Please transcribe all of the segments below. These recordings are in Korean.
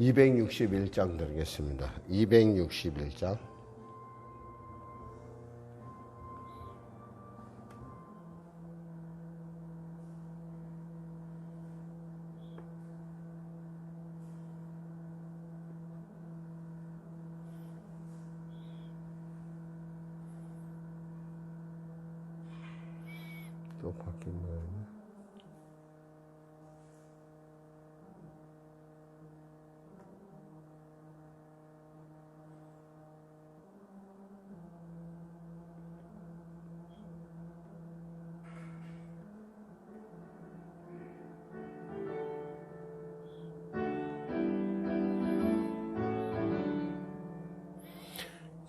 261장 드리겠습니다. 261장. 또 바뀐 거예요.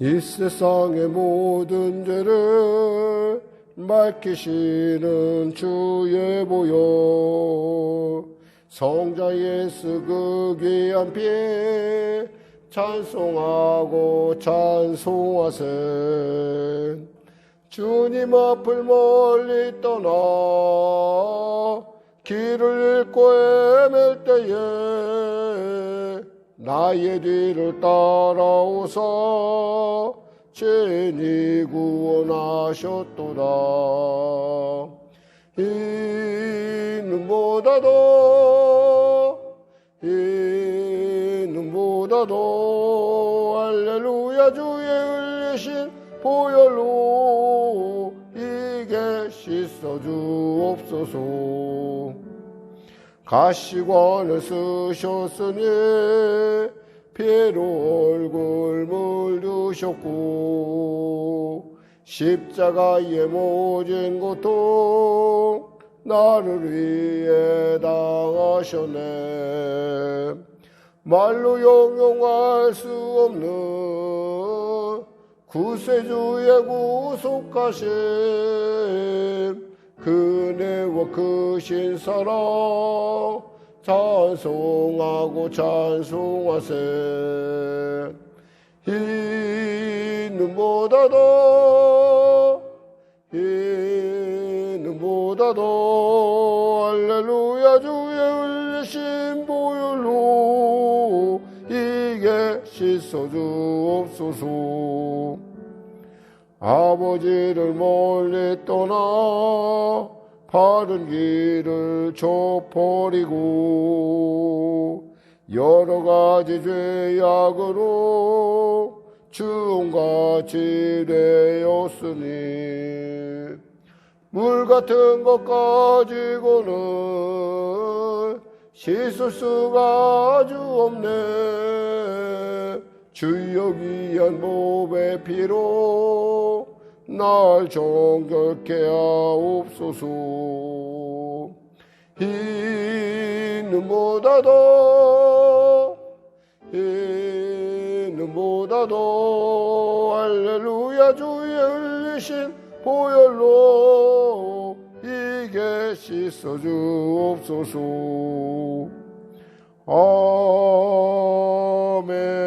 이 세상의 모든 죄를 밝히시는 주의 보혈, 성자 예수 그 귀한 피 찬송하고 찬송하세. 주님 앞을 멀리 떠나 길을 잃고 헤맬 때에 나의 뒤를 따라오사 죄인이 구원하셨도다. 이 눈보다도 할렐루야 주의 흘리신 보혈로 이게 씻어주옵소서. 가시관을 쓰셨으니 피로 얼굴 물드셨고 십자가의 모진 고통 나를 위해 당하셨네. 말로 형용할 수 없는 구세주의 구속하심, 그네와 크신 사랑 찬송하고 찬송하세. 이 눈보다도 할렐루야 주의 흘리신 보혈로 이게 씻어주옵소서. 아버지를 멀리 떠나 바른 길을 저버리고 여러 가지 죄악으로 주홍같이 되었으니 물 같은 것 가지고는 씻을 수가 아주 없네. 주여 귀한 몸의 피로 날 정결케 하옵소서. 이 눈보다도 할렐루야 주의 흘리신 보혈로 이게 씻어주옵소서.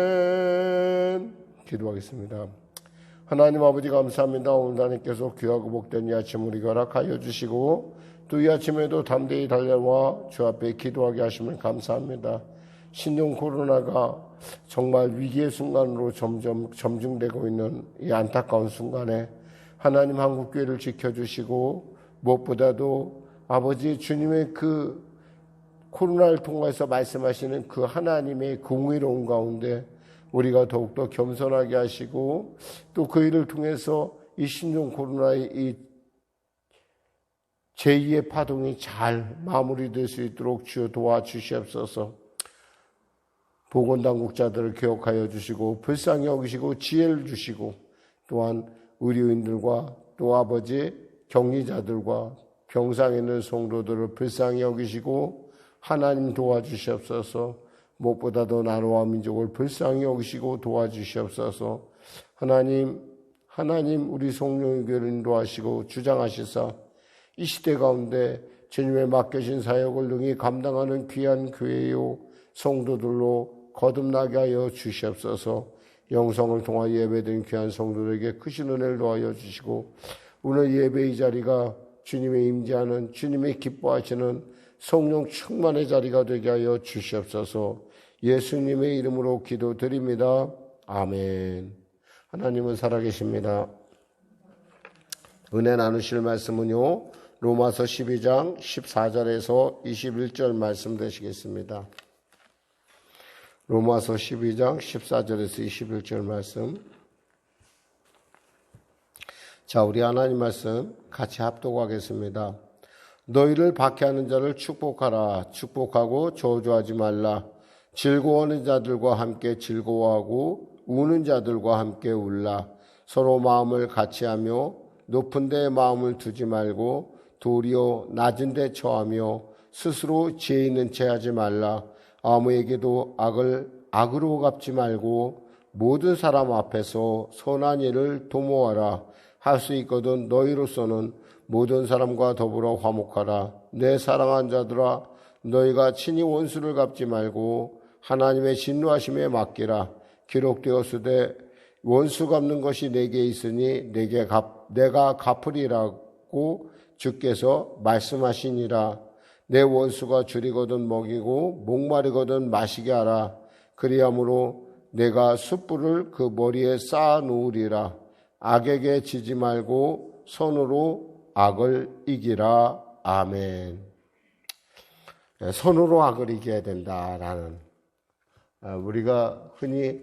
아멘. 기도하겠습니다. 하나님 아버지 감사합니다. 오늘 하나님께서 귀하고 복된 이 아침 우리 허락하여 주시고 또 이 아침에도 담대히 달려와 주 앞에 기도하게 하심을 감사합니다. 신종 코로나가 정말 위기의 순간으로 점점 점증되고 있는 이 안타까운 순간에 하나님 한국교회를 지켜주시고 무엇보다도 아버지 주님의 그 코로나를 통해서 말씀하시는 그 하나님의 공의로운 가운데 우리가 더욱더 겸손하게 하시고 또 그 일을 통해서 이 신종 코로나의 이 제2의 파동이 잘 마무리될 수 있도록 주여 도와주시옵소서. 보건당국자들을 기억하여 주시고 불쌍히 여기시고 지혜를 주시고 또한 의료인들과 또 아버지 격리자들과 병상에 있는 성도들을 불쌍히 여기시고 하나님 도와주시옵소서. 무엇보다도 나라와 민족을 불쌍히 여기시고 도와주시옵소서. 하나님 우리 송영교회를 인도하시고 주장하시사 이 시대 가운데 주님의 맡겨진 사역을 능히 감당하는 귀한 교회요 성도들로 거듭나게 하여 주시옵소서. 영성을 통하여 예배드린 귀한 성도들에게 크신 은혜를 더하여 주시고 오늘 예배 이 자리가 주님의 임재하는 주님의 기뻐하시는 성령 충만의 자리가 되게 하여 주시옵소서. 예수님의 이름으로 기도드립니다. 아멘. 하나님은 살아계십니다. 은혜 나누실 말씀은요, 로마서 12장 14절에서 21절 말씀 되시겠습니다. 로마서 12장 14절에서 21절 말씀. 자, 우리 하나님 말씀 같이 합독하겠습니다. 너희를 박해하는 자를 축복하라. 축복하고 저주하지 말라. 즐거워하는 자들과 함께 즐거워하고 우는 자들과 함께 울라. 서로 마음을 같이하며 높은 데에 마음을 두지 말고 도리어 낮은 데 처하며 스스로 지혜 있는 채 하지 말라. 아무에게도 악을 악으로 갚지 말고 모든 사람 앞에서 선한 일을 도모하라. 할 수 있거든 너희로서는 모든 사람과 더불어 화목하라. 내 사랑한 자들아, 너희가 친히 원수를 갚지 말고 하나님의 진노하심에 맡기라. 기록되었으되 원수 갚는 것이 내게 있으니 내가 갚으리라고 주께서 말씀하시니라. 내 원수가 줄이거든 먹이고 목마르거든 마시게 하라. 그리함으로 내가 숯불을 그 머리에 쌓아 놓으리라. 악에게 지지 말고 선으로 악을 이기라. 아멘. 선으로 악을 이겨야 된다라는, 우리가 흔히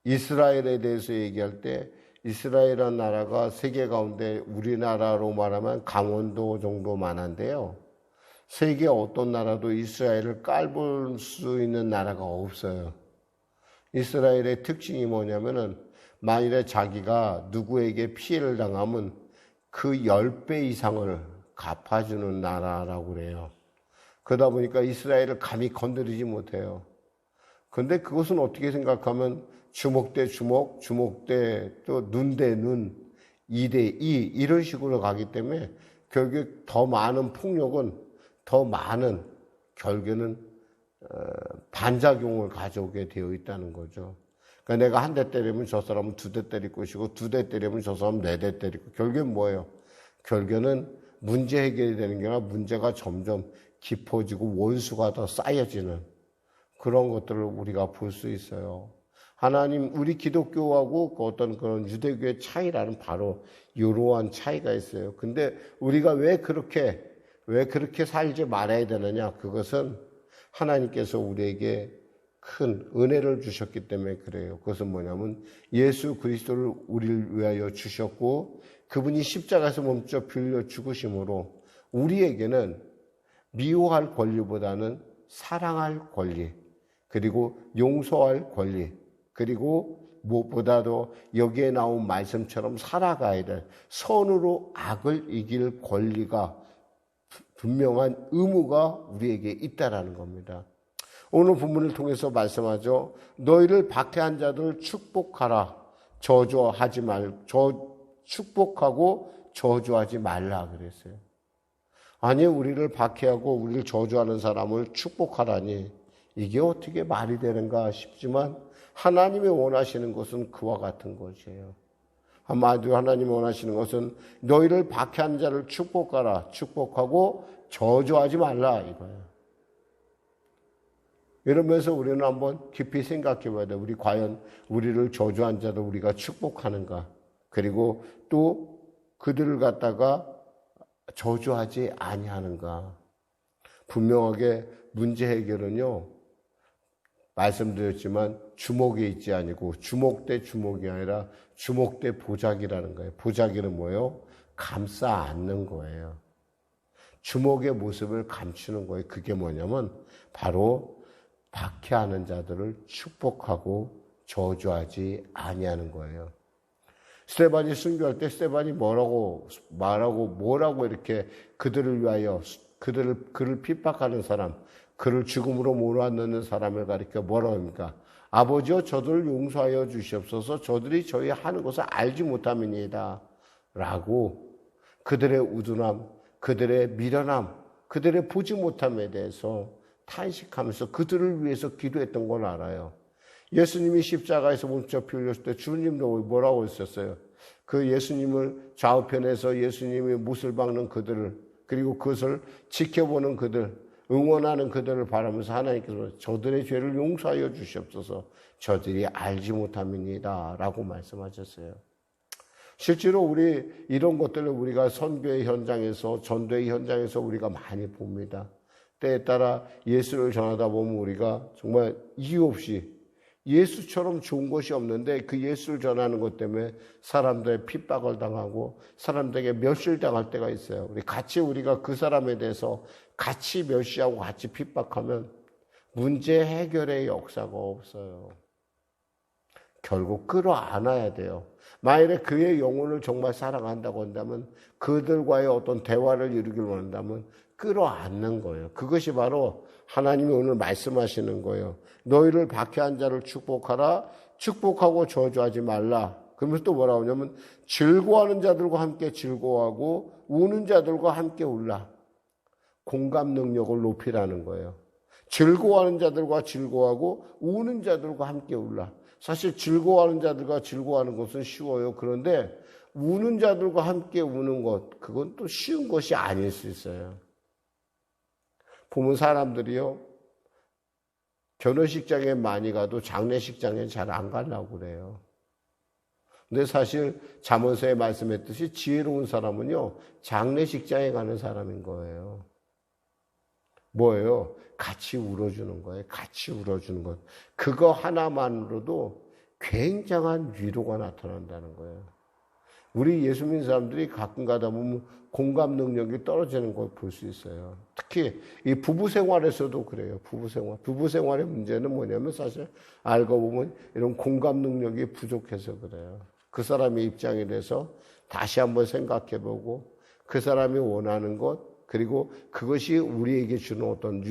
이스라엘에 대해서 얘기할 때 이스라엘이라는 나라가 세계 가운데 우리나라로 말하면 강원도 정도만한데요. 세계 어떤 나라도 이스라엘을 깔볼 수 있는 나라가 없어요. 이스라엘의 특징이 뭐냐면은 만일에 자기가 누구에게 피해를 당하면 그 10배 이상을 갚아주는 나라라고 그래요. 그러다 보니까 이스라엘을 감히 건드리지 못해요. 그런데 그것은 어떻게 생각하면 주먹 대 주먹, 주먹 대 또 눈 대 눈, 2대 2 이런 식으로 가기 때문에 결국에 더 많은 폭력은 더 많은 결국에는 반작용을 가져오게 되어 있다는 거죠. 그러니까 내가 한 대 때리면 저 사람은 2대 때릴 것이고 2대 때리면 저 사람은 4대 때리고, 결국엔 뭐예요? 결국에는 문제 해결이 되는 게 아니라 문제가 점점 깊어지고 원수가 더 쌓여지는 그런 것들을 우리가 볼 수 있어요. 하나님, 우리 기독교하고 어떤 그런 유대교의 차이라는 바로 이러한 차이가 있어요. 근데 우리가 왜 그렇게 살지 말아야 되느냐? 그것은 하나님께서 우리에게 큰 은혜를 주셨기 때문에 그래요. 그것은 뭐냐면 예수 그리스도를 우리를 위하여 주셨고 그분이 십자가에서 몸져 빌려 죽으심으로 우리에게는 미워할 권리보다는 사랑할 권리, 그리고 용서할 권리, 그리고 무엇보다도 여기에 나온 말씀처럼 살아가야 될 선으로 악을 이길 권리가, 분명한 의무가 우리에게 있다라는 겁니다. 오늘 본문을 통해서 말씀하죠. 너희를 박해한 자들 축복하라. 축복하고 저주하지 말라 그랬어요. 아니, 우리를 박해하고 우리를 저주하는 사람을 축복하라니 이게 어떻게 말이 되는가 싶지만 하나님이 원하시는 것은 그와 같은 것이에요. 한마디로 하나님이 원하시는 것은 너희를 박해한 자를 축복하라. 축복하고 저주하지 말라 이거예요. 이러면서 우리는 한번 깊이 생각해 봐야 돼요. 우리 과연 우리를 저주한 자도 우리가 축복하는가? 그리고 또 그들을 갖다가 저주하지 아니하는가? 분명하게 문제 해결은요, 말씀드렸지만 주먹에 있지 아니고 주먹 대 주먹이 아니라 주먹 대 보자기라는 거예요. 보자기는 뭐예요? 감싸 안는 거예요. 주먹의 모습을 감추는 거예요. 그게 뭐냐면 바로 박해하는 자들을 축복하고 저주하지 아니하는 거예요. 스데반이 순교할 때 스데반이 뭐라고 이렇게 그들을 위하여 그를 핍박하는 사람, 그를 죽음으로 몰아넣는 사람을 가리켜 뭐라고 합니까? 아버지여 저들을 용서하여 주시옵소서. 저들이 저희 하는 것을 알지 못함이니이다 라고 그들의 우둔함, 그들의 미련함, 그들의 보지 못함에 대해서 탄식하면서 그들을 위해서 기도했던 걸 알아요. 예수님이 십자가에서 몸져 피 흘렸을 때 주님도 뭐라고 했었어요? 그 예수님을 좌우편에서 예수님이 못을 박는 그들을 그리고 그것을 지켜보는 그들, 응원하는 그들을 바라면서 하나님께서 저들의 죄를 용서하여 주시옵소서. 저들이 알지 못함이니이다 라고 말씀하셨어요. 실제로 우리 이런 것들을 우리가 선교의 현장에서, 전도의 현장에서 우리가 많이 봅니다. 때에 따라 예수를 전하다 보면 우리가 정말 이유 없이 예수처럼 좋은 것이 없는데 그 예수를 전하는 것 때문에 사람들의 핍박을 당하고 사람들에게 멸시당할 때가 있어요. 우리가 그 사람에 대해서 같이 멸시하고 같이 핍박하면 문제 해결의 역사가 없어요. 결국 끌어안아야 돼요. 만일에 그의 영혼을 정말 사랑한다고 한다면, 그들과의 어떤 대화를 이루길 원한다면 끌어안는 거예요. 그것이 바로 하나님이 오늘 말씀하시는 거예요. 너희를 박해한 자를 축복하라. 축복하고 저주하지 말라. 그러면서 또 뭐라고 하냐면 즐거워하는 자들과 함께 즐거워하고 우는 자들과 함께 울라. 공감 능력을 높이라는 거예요. 즐거워하는 자들과 즐거워하고 우는 자들과 함께 울라. 사실 즐거워하는 자들과 즐거워하는 것은 쉬워요. 그런데 우는 자들과 함께 우는 것, 그건 또 쉬운 것이 아닐 수 있어요. 보면 사람들이요, 결혼식장에 많이 가도 장례식장에 잘 안 가려고 그래요. 근데 사실 잠언서에 말씀했듯이 지혜로운 사람은요, 장례식장에 가는 사람인 거예요. 뭐예요? 같이 울어주는 거예요. 같이 울어주는 것. 그거 하나만으로도 굉장한 위로가 나타난다는 거예요. 우리 예수 믿는 사람들이 가끔 가다 보면 공감 능력이 떨어지는 걸 볼 수 있어요. 특히 이 부부 생활에서도 그래요. 부부 생활의 문제는 뭐냐면 사실 알고 보면 이런 공감 능력이 부족해서 그래요. 그 사람의 입장에 대해서 다시 한번 생각해보고 그 사람이 원하는 것, 그리고 그것이 우리에게 주는 어떤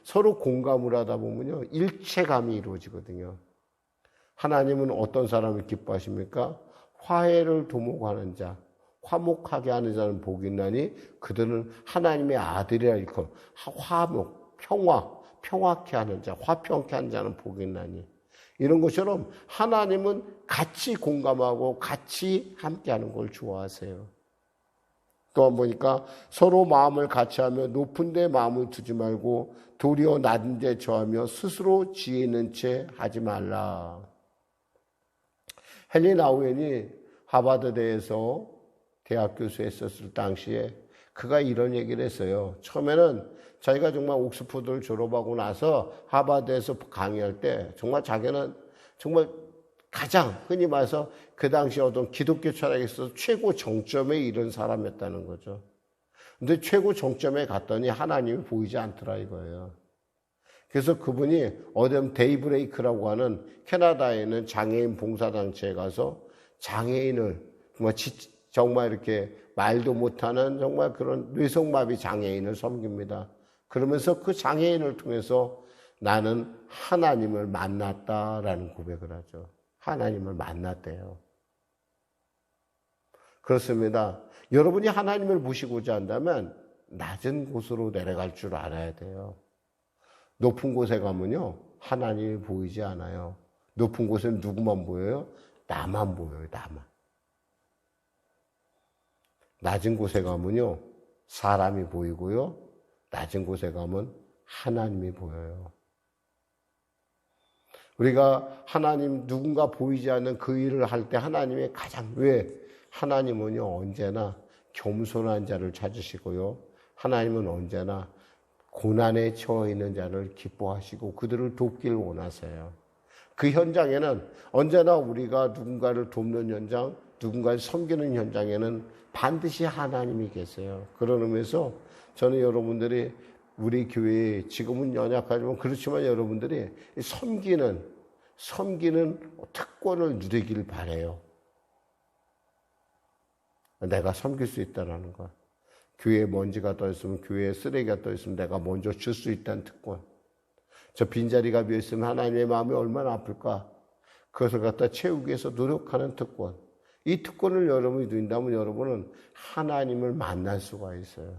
서로 공감을 하다 보면요, 일체감이 이루어지거든요. 하나님은 어떤 사람을 기뻐하십니까? 화해를 도모하는 자, 화목하게 하는 자는 복이 있나니 그들은 하나님의 아들이라 일컬. 화목, 평화케 하는 자, 화평케 하는 자는 복이 있나니. 이런 것처럼 하나님은 같이 공감하고 같이 함께하는 걸 좋아하세요. 또한 보니까 서로 마음을 같이하며 높은 데 마음을 두지 말고 도리어 낮은 데 처하며 스스로 지혜 있는 채 하지 말라. 헨리 나우엔이 하버드대에서 대학 교수했었을 당시에 그가 이런 얘기를 했어요. 처음에는 자기가 정말 옥스퍼드를 졸업하고 나서 하버드에서 강의할 때 정말 자기는 정말 가장 흔히 말해서 그 당시 어떤 기독교 철학에 있어서 최고 정점에 이른 사람이었다는 거죠. 근데 최고 정점에 갔더니 하나님이 보이지 않더라 이거예요. 그래서 그분이 어떤 데이브레이크라고 하는 캐나다에 있는 장애인 봉사단체에 가서 장애인을 정말 이렇게 말도 못하는 정말 그런 뇌성마비 장애인을 섬깁니다. 그러면서 그 장애인을 통해서 나는 하나님을 만났다라는 고백을 하죠. 하나님을 만났대요. 그렇습니다. 여러분이 하나님을 보시고자 한다면 낮은 곳으로 내려갈 줄 알아야 돼요. 높은 곳에 가면요, 하나님이 보이지 않아요. 높은 곳에는 누구만 보여요? 나만 보여요, 나만. 낮은 곳에 가면요, 사람이 보이고요, 낮은 곳에 가면 하나님이 보여요. 우리가 누군가 보이지 않는 그 일을 할 때 하나님의 하나님은요, 언제나 겸손한 자를 찾으시고요, 하나님은 언제나 고난에 처해 있는 자를 기뻐하시고 그들을 돕길 원하세요. 그 현장에는 언제나 우리가 누군가를 돕는 현장, 누군가를 섬기는 현장에는 반드시 하나님이 계세요. 그런 의미에서 저는 여러분들이 우리 교회에 지금은 연약하지만 그렇지만 여러분들이 섬기는 특권을 누리길 바라요. 내가 섬길 수 있다는 것. 교회에 먼지가 떠있으면, 교회에 쓰레기가 떠있으면 내가 먼저 줄 수 있다는 특권. 저 빈자리가 비어있으면 하나님의 마음이 얼마나 아플까. 그것을 갖다 채우기 위해서 노력하는 특권. 이 특권을 여러분이 누린다면 여러분은 하나님을 만날 수가 있어요.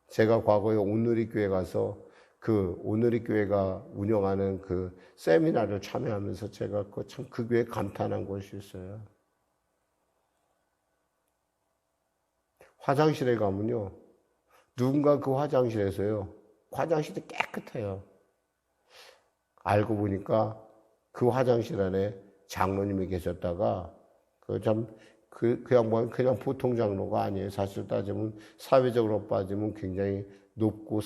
제가 과거에 온누리 교회 가서 그 온누리 교회가 운영하는 그 세미나를 참여하면서 제가 그 교회에 감탄한 것이 있어요. 화장실에 가면요. 누군가 그 화장실에서요. 화장실이 깨끗해요. 알고 보니까 그 화장실 안에 장로님이 계셨다가 그 양반은 그냥 보통 장로가 아니에요. 사실 따지면 사회적으로 빠지면 굉장히 높고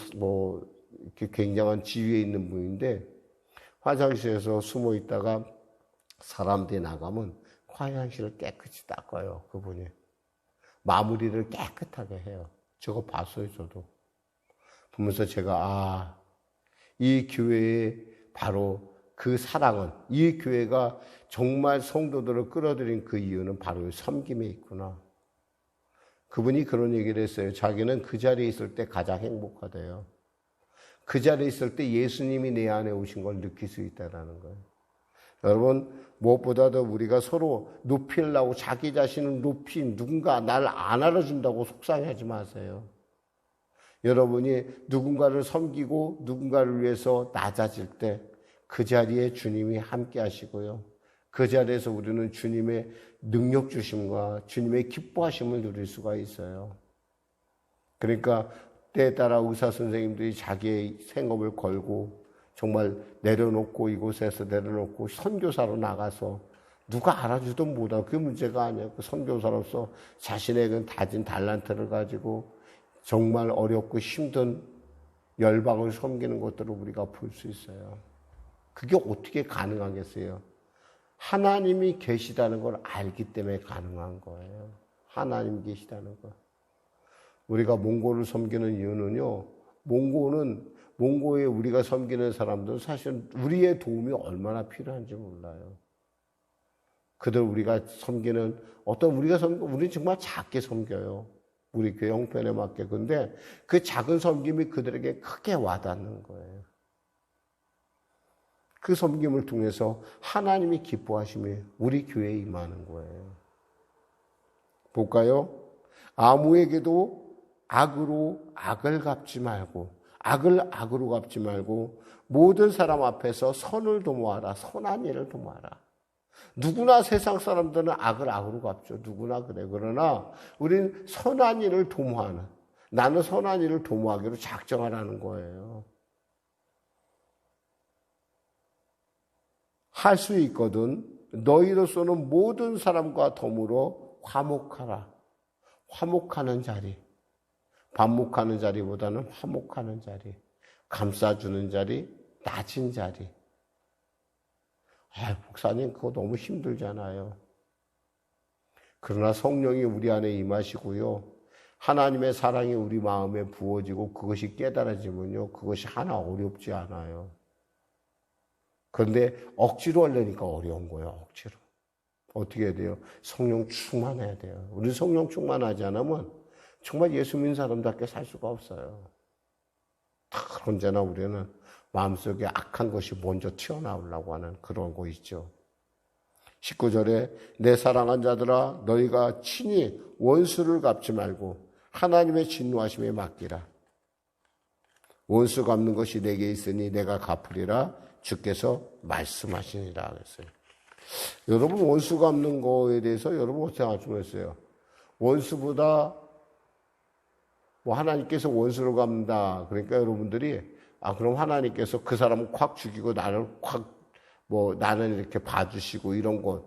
이렇게 굉장한 지위에 있는 분인데 화장실에서 숨어 있다가 사람들이 나가면 화장실을 깨끗이 닦아요. 그분이. 마무리를 깨끗하게 해요. 저거 봤어요, 저도. 보면서 제가 이 교회의 바로 그 사랑은, 이 교회가 정말 성도들을 끌어들인 그 이유는 바로 섬김에 있구나. 그분이 그런 얘기를 했어요. 자기는 그 자리에 있을 때 가장 행복하대요. 그 자리에 있을 때 예수님이 내 안에 오신 걸 느낄 수 있다는 거예요. 여러분, 무엇보다도 우리가 서로 높이려고 자기 자신을 누군가 나를 안 알아준다고 속상해하지 마세요. 여러분이 누군가를 섬기고 누군가를 위해서 낮아질 때 그 자리에 주님이 함께 하시고요. 그 자리에서 우리는 주님의 능력 주심과 주님의 기뻐하심을 누릴 수가 있어요. 그러니까 때에 따라 의사 선생님들이 자기의 생업을 걸고 정말 내려놓고 이곳에서 내려놓고 선교사로 나가서 누가 알아주든 못하고 그게 문제가 아니에요. 그 선교사로서 자신의 그 다진 달란트를 가지고 정말 어렵고 힘든 열방을 섬기는 것들을 우리가 볼 수 있어요. 그게 어떻게 가능하겠어요? 하나님이 계시다는 걸 알기 때문에 가능한 거예요. 하나님이 계시다는 거. 우리가 몽고를 섬기는 이유는요. 몽고에 우리가 섬기는 사람들은 사실 우리의 도움이 얼마나 필요한지 몰라요. 그들 우리가 섬기는 우리는 정말 작게 섬겨요. 우리 교회 형편에 맞게. 근데 그 작은 섬김이 그들에게 크게 와닿는 거예요. 그 섬김을 통해서 하나님이 기뻐하심이 우리 교회에 임하는 거예요. 볼까요? 아무에게도 악으로 악을 갚지 말고 악을 악으로 갚지 말고 모든 사람 앞에서 선을 도모하라. 선한 일을 도모하라. 누구나 세상 사람들은 악을 악으로 갚죠. 누구나 그래. 그러나 우리는 선한 일을 도모하는, 나는 선한 일을 도모하기로 작정하라는 거예요. 할 수 있거든 너희로서는 모든 사람과 더불어 화목하라. 화목하는 자리. 반목하는 자리보다는 화목하는 자리. 감싸주는 자리, 낮은 자리. 목사님 그거 너무 힘들잖아요. 그러나 성령이 우리 안에 임하시고요. 하나님의 사랑이 우리 마음에 부어지고 그것이 깨달아지면요. 그것이 하나 어렵지 않아요. 그런데 억지로 하려니까 어려운 거예요. 억지로. 어떻게 해야 돼요? 성령 충만해야 돼요. 우리 성령 충만하지 않으면 정말 예수 믿는 사람답게 살 수가 없어요. 언제나 우리는 마음속에 악한 것이 먼저 튀어나오려고 하는 그런 거 있죠. 19절에 내 사랑한 자들아 너희가 친히 원수를 갚지 말고 하나님의 진노하심에 맡기라. 원수 갚는 것이 내게 있으니 내가 갚으리라 주께서 말씀하시니라 그랬어요. 여러분 원수 갚는 거에 대해서 여러분 어떻게 생각하시겠어요? 원수보다 하나님께서 원수를 갚는다. 그러니까 여러분들이 그럼 하나님께서 그 사람을 콱 죽이고 나를 나는 이렇게 봐주시고 이런 것.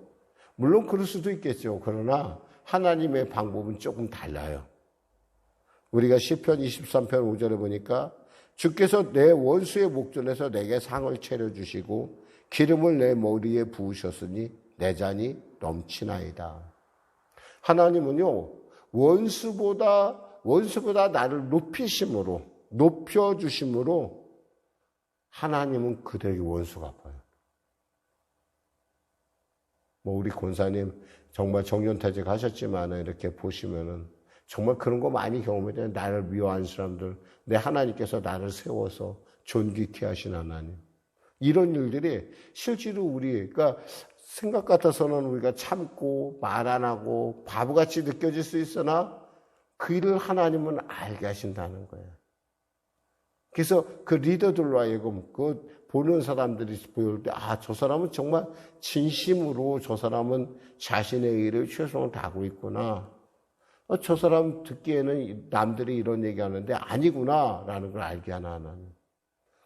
물론 그럴 수도 있겠죠. 그러나 하나님의 방법은 조금 달라요. 우리가 시편 23편 5절에 보니까 주께서 내 원수의 목전에서 내게 상을 차려주시고 기름을 내 머리에 부으셨으니 내 잔이 넘치나이다. 하나님은요 원수보다 나를 높여주심으로 하나님은 그들에게 원수 갚아요. 우리 권사님 정말 정년퇴직 하셨지만 이렇게 보시면은 정말 그런 거 많이 경험해요. 나를 미워하는 사람들, 내 하나님께서 나를 세워서 존귀케 하신 하나님. 이런 일들이 실제로 그러니까 생각 같아서는 우리가 참고 말 안 하고 바보같이 느껴질 수 있으나 그 일을 하나님은 알게 하신다는 거예요. 그래서 그 리더들로 하여금 그 보는 사람들이 보일 때 저 사람은 정말 진심으로 저 사람은 자신의 일을 최선을 다하고 있구나. 저 사람 듣기에는 남들이 이런 얘기하는데 아니구나라는 걸 알게 하나 하나님.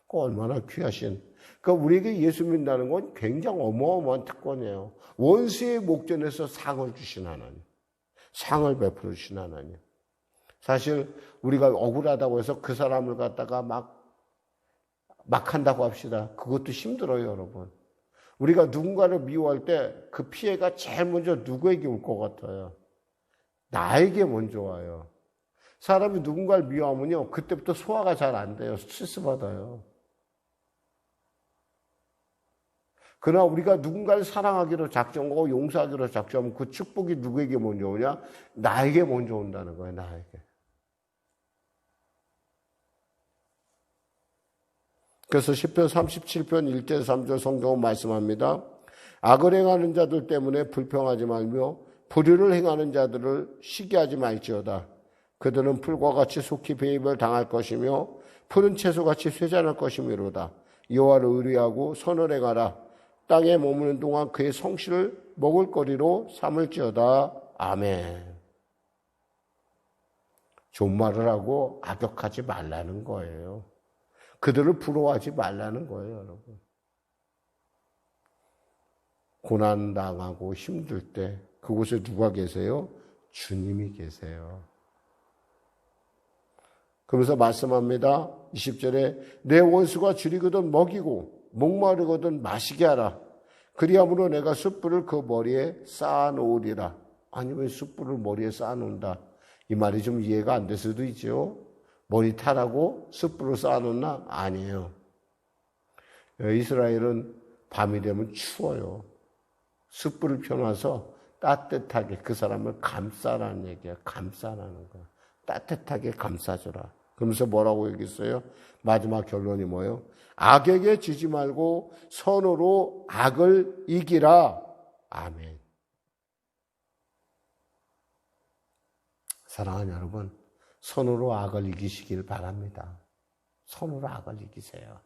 얼마나 귀하신. 그러니까 우리에게 예수 믿는다는 건 굉장히 어마어마한 특권이에요. 원수의 목전에서 상을 주신 하나님. 상을 베풀어 주신 하나님. 사실 우리가 억울하다고 해서 그 사람을 갖다가 막 한다고 합시다. 그것도 힘들어요, 여러분. 우리가 누군가를 미워할 때 그 피해가 제일 먼저 누구에게 올 것 같아요? 나에게 먼저 와요. 사람이 누군가를 미워하면요, 그때부터 소화가 잘 안 돼요. 스트레스 받아요. 그러나 우리가 누군가를 사랑하기로 작정하고 용서하기로 작정하면 그 축복이 누구에게 먼저 오냐? 나에게 먼저 온다는 거예요, 나에게. 그래서 시편 37편 1절 3절 성경은 말씀합니다. 악을 행하는 자들 때문에 불평하지 말며 불의를 행하는 자들을 시기하지 말지어다. 그들은 풀과 같이 속히 배임을 당할 것이며 푸른 채소같이 쇠잔할 것이미로다. 여호와를 의뢰하고 선을 행하라. 땅에 머무는 동안 그의 성실을 먹을거리로 삼을지어다. 아멘. 좋은 말을 하고 악역하지 말라는 거예요. 그들을 부러워하지 말라는 거예요, 여러분. 고난당하고 힘들 때 그곳에 누가 계세요? 주님이 계세요. 그러면서 말씀합니다. 20절에 내 원수가 줄이거든 먹이고 목마르거든 마시게 하라. 그리함으로 내가 숯불을 그 머리에 쌓아놓으리라. 아니 왜 숯불을 머리에 쌓아놓는다? 이 말이 좀 이해가 안 될 수도 있죠. 머리 타라고 숯불을 쌓아놓나? 아니에요. 이스라엘은 밤이 되면 추워요. 숯불을 펴놔서 따뜻하게 그 사람을 감싸라는 얘기야. 감싸라는 거야. 따뜻하게 감싸줘라. 그러면서 뭐라고 얘기했어요? 마지막 결론이 뭐예요? 악에게 지지 말고 선으로 악을 이기라. 아멘. 사랑하는 여러분, 선으로 악을 이기시길 바랍니다. 선으로 악을 이기세요.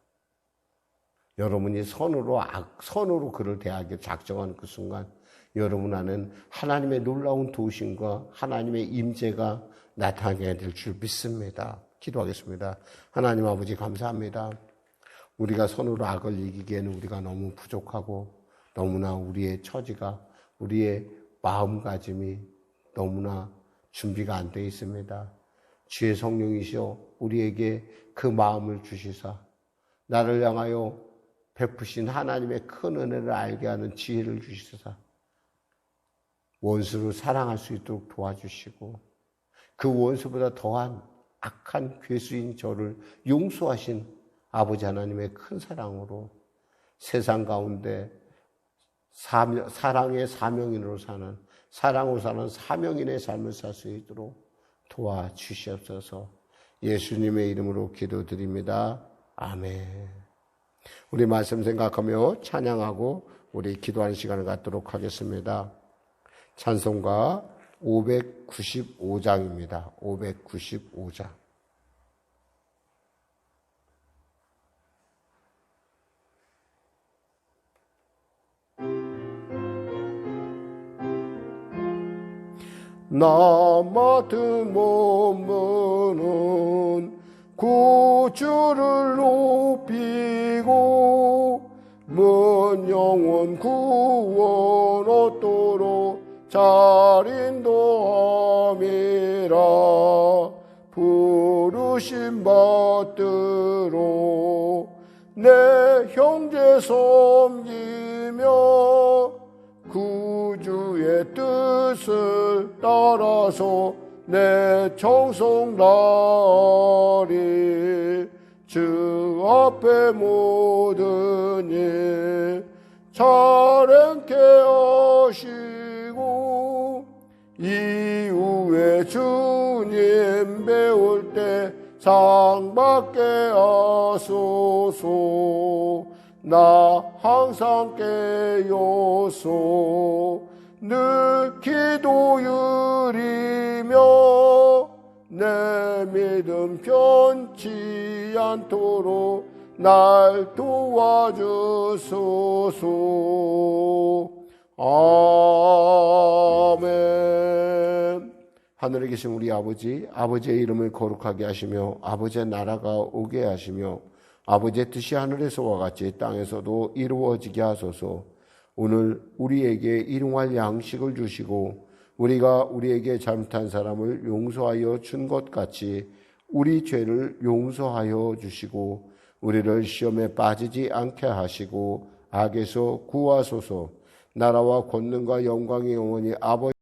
여러분이 선으로 그를 대하기를 작정하는 그 순간 여러분 안에는 하나님의 놀라운 도우심과 하나님의 임재가 나타나게 될 줄 믿습니다. 기도하겠습니다. 하나님 아버지 감사합니다. 우리가 선으로 악을 이기기에는 우리가 너무 부족하고 너무나 우리의 처지가 우리의 마음가짐이 너무나 준비가 안 되어 있습니다. 주의 성령이시여 우리에게 그 마음을 주시사 나를 향하여 베푸신 하나님의 큰 은혜를 알게 하는 지혜를 주시사 원수를 사랑할 수 있도록 도와주시고 그 원수보다 더한 악한 괴수인 저를 용서하신 아버지 하나님의 큰 사랑으로 세상 가운데 사랑의 사명인으로 사는 사랑으로 사는 사명인의 삶을 살 수 있도록 도와주시옵소서. 예수님의 이름으로 기도드립니다. 아멘. 우리 말씀 생각하며 찬양하고 우리 기도하는 시간을 갖도록 하겠습니다. 찬송가 595장입니다. 595장. 나 맡은 몸은 구주를 높이고 먼 영원 구원 얻도록 잘 인도함이라. 부르심 받들어 내 형제 섬기며 구주의 뜻을 따라서 내 청송 나리. 주 앞에 모든 일 잘 행케 하시고 이후에 주님 배울 때 상 받게 하소서. 나 항상 깨어서 늘 기도드리며 내 믿음 변치 않도록 날 도와주소서. 아멘. 하늘에 계신 우리 아버지, 아버지의 이름을 거룩하게 하시며 아버지의 나라가 오게 하시며 아버지의 뜻이 하늘에서와 같이 땅에서도 이루어지게 하소서. 오늘 우리에게 일용할 양식을 주시고 우리가 우리에게 잘못한 사람을 용서하여 준 것 같이 우리 죄를 용서하여 주시고 우리를 시험에 빠지지 않게 하시고 악에서 구하소서. 나라와 권능과 영광이 영원히 아버지